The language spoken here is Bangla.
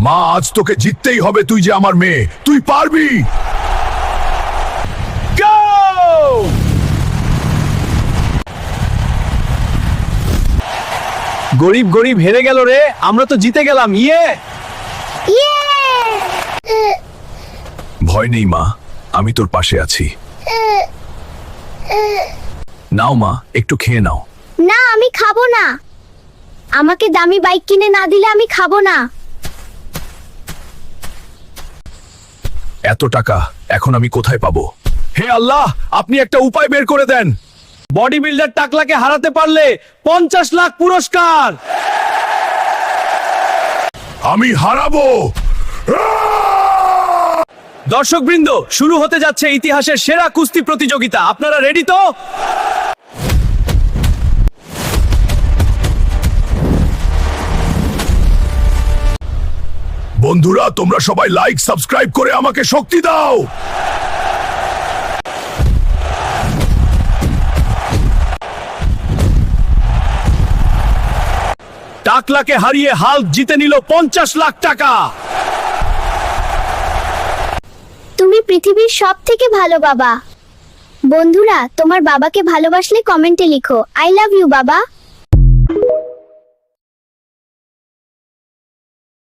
মা, আজ তোকে জিততেই হবে। তুই যে আমার মেয়ে, তুই পারবি। গরিব গরিব হেরে গেল রে, আমরা তো জিতে গেলাম। ভয় নেই মা, আমি তোর পাশে আছি। নাও মা, একটু খেয়ে নাও। না, আমি খাবো না। আমাকে দামি বাইক কিনে না দিলে আমি খাবো না। এত টাকা এখন আমি কোথায় পাবো? হে আল্লাহ, আপনি একটা উপায় বের করে দেন। বডি বিল্ডার টাকলাকে হারাতে পারলে 50 লাখ পুরস্কার। আমি হারাবো। দর্শকবৃন্দ, শুরু হতে যাচ্ছে ইতিহাসের সেরা কুস্তি প্রতিযোগিতা। আপনারা রেডি তো? বন্ধুরা, তোমরা সবাই লাইক সাবস্ক্রাইব করে আমাকে শক্তি দাও। টাকলাকে হারিয়ে হাল্ক জিতে নিল 50 লাখ টাকা। তুমি পৃথিবীর সব থেকে ভালো বাবা। বন্ধুরা, তোমার বাবাকে ভালোবাসলে কমেন্টে লিখো, আই লাভ ইউ বাবা।